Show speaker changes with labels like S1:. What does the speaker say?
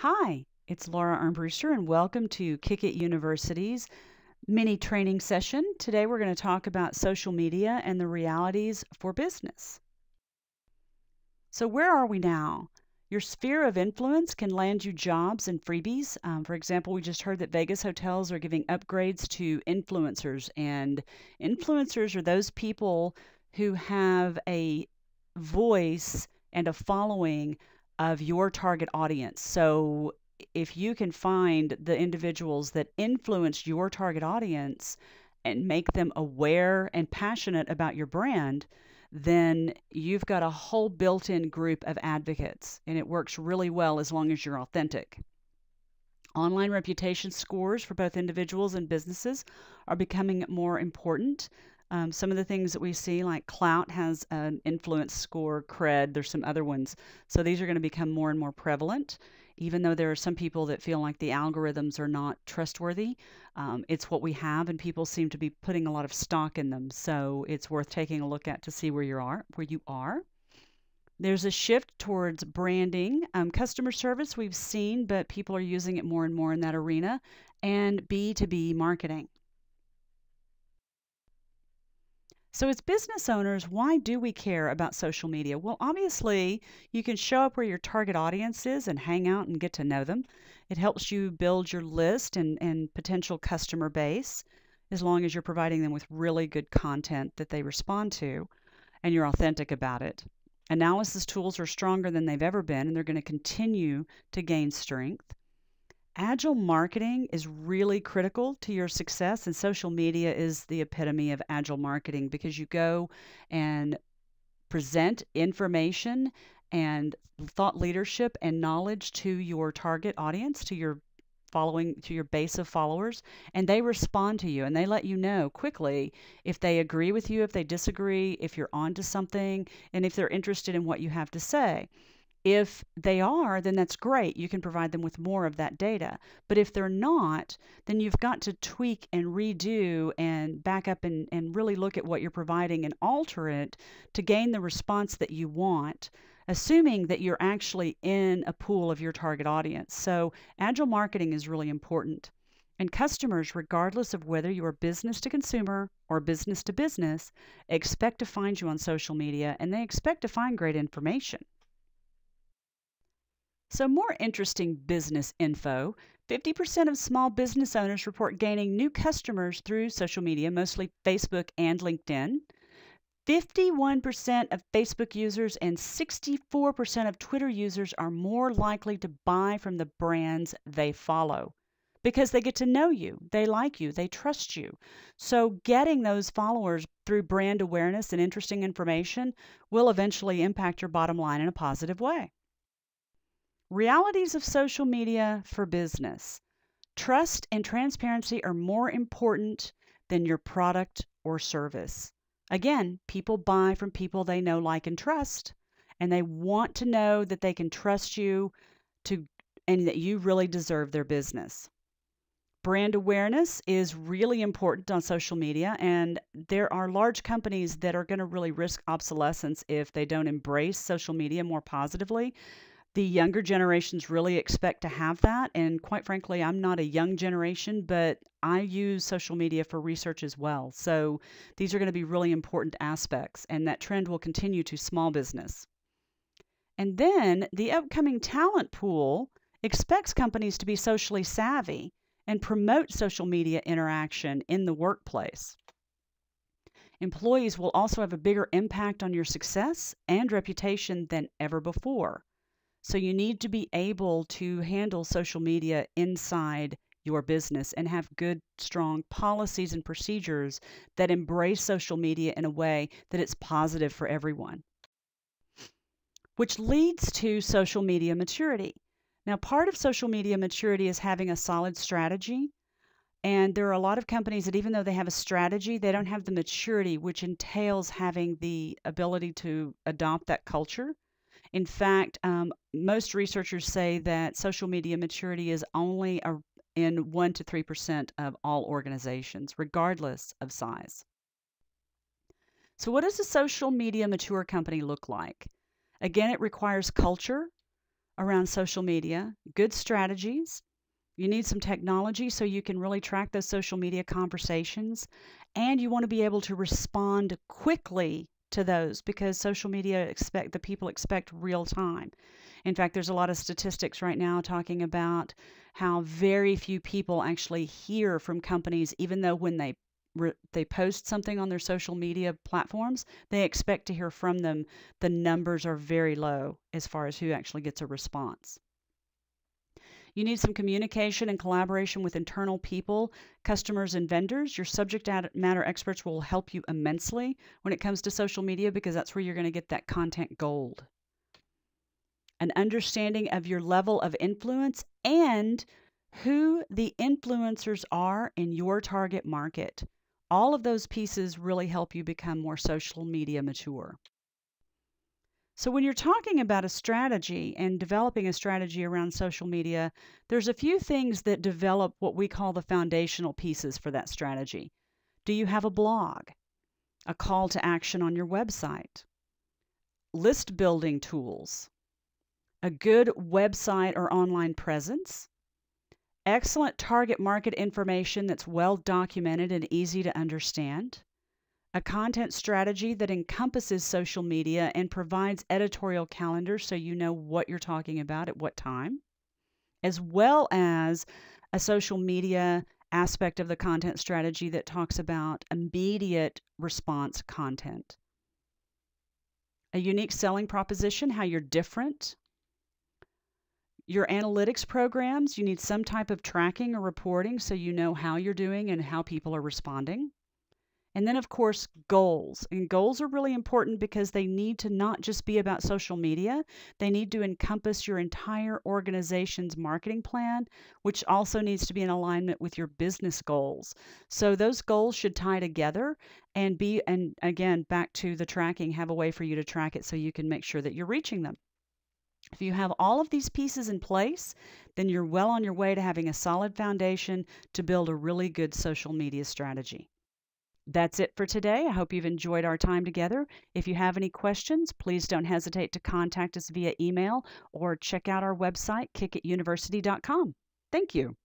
S1: Hi, it's Laura Armbruster, and welcome to Kick It University's mini training session. Today, we're going to talk about social media and the realities for business. So, where are we now? Your sphere of influence can land you jobs and freebies. For example, we just heard that Vegas hotels are giving upgrades to influencers, and influencers are those people who have a voice and a following of your target audience. So, if you can find the individuals that influence your target audience and make them aware and passionate about your brand, then you've got a whole built-in group of advocates, and it works really well as long as you're authentic. Online reputation scores for both individuals and businesses are becoming more important. Some of the things that we see, like Clout has an influence score, Cred, there's some other ones. So these are going to become more and more prevalent, even though there are some people that feel like the algorithms are not trustworthy. It's what we have, and people seem to be putting a lot of stock in them. So it's worth taking a look at to see where you are. There's a shift towards branding. Customer service we've seen, but people are using it more and more in that arena, and B2B marketing. So, as business owners, why do we care about social media? Well, obviously, you can show up where your target audience is and hang out and get to know them. It helps you build your list and potential customer base as long as you're providing them with really good content that they respond to and you're authentic about it. Analysis tools are stronger than they've ever been, and they're going to continue to gain strength. Agile marketing is really critical to your success, and social media is the epitome of agile marketing because you go and present information and thought leadership and knowledge to your target audience, to your base of followers, and they respond to you and they let you know quickly if they agree with you, if they disagree, if you're onto something, and if they're interested in what you have to say. If they are, then that's great. You can provide them with more of that data. But if they're not, then you've got to tweak and redo and back up and really look at what you're providing and alter it to gain the response that you want, assuming that you're actually in a pool of your target audience. So agile marketing is really important. And customers, regardless of whether you are business to consumer or business to business, expect to find you on social media, and they expect to find great information. So, more interesting business info. 50% of small business owners report gaining new customers through social media, mostly Facebook and LinkedIn. 51% of Facebook users and 64% of Twitter users are more likely to buy from the brands they follow because they get to know you, they like you, they trust you. So, getting those followers through brand awareness and interesting information will eventually impact your bottom line in a positive way. Realities of social media for business. Trust and transparency are more important than your product or service. Again, people buy from people they know, like, and trust, and they want to know that they can trust you to and that you really deserve their business. Brand awareness is really important on social media, and there are large companies that are going to really risk obsolescence if they don't embrace social media more positively. The younger generations really expect to have that, and quite frankly, I'm not a young generation, but I use social media for research as well. So these are going to be really important aspects, and that trend will continue to small business. And then the upcoming talent pool expects companies to be socially savvy and promote social media interaction in the workplace. Employees will also have a bigger impact on your success and reputation than ever before. So you need to be able to handle social media inside your business and have good, strong policies and procedures that embrace social media in a way that it's positive for everyone. Which leads to social media maturity. Now, part of social media maturity is having a solid strategy. And there are a lot of companies that, even though they have a strategy, they don't have the maturity, which entails having the ability to adopt that culture. In fact, most researchers say that social media maturity is only in 1 to 3% of all organizations, regardless of size. So, what does a social media mature company look like? Again, it requires culture, around social media, good strategies. You need some technology so you can really track those social media conversations. And you want to be able to respond quickly to those because social media the people expect real time. In fact, there's a lot of statistics right now talking about how very few people actually hear from companies, even though when they post something on their social media platforms, they expect to hear from them. The numbers are very low as far as who actually gets a response. You need some communication and collaboration with internal people, customers, and vendors. Your subject matter experts will help you immensely when it comes to social media because that's where you're going to get that content gold. An understanding of your level of influence and who the influencers are in your target market. All of those pieces really help you become more social media mature. So when you're talking about a strategy and developing a strategy around social media, there's a few things that develop what we call the foundational pieces for that strategy. Do you have a blog? A call to action on your website? List building tools? A good website or online presence? Excellent target market information that's well documented and easy to understand? A content strategy that encompasses social media and provides editorial calendars so you know what you're talking about at what time, as well as a social media aspect of the content strategy that talks about immediate response content. A unique selling proposition, how you're different. Your analytics programs, you need some type of tracking or reporting so you know how you're doing and how people are responding. And then, of course, goals. And goals are really important because they need to not just be about social media. They need to encompass your entire organization's marketing plan, which also needs to be in alignment with your business goals. So those goals should tie together and again, back to the tracking, have a way for you to track it so you can make sure that you're reaching them. If you have all of these pieces in place, then you're well on your way to having a solid foundation to build a really good social media strategy. That's it for today. I hope you've enjoyed our time together. If you have any questions, please don't hesitate to contact us via email or check out our website, kickituniversity.com. Thank you.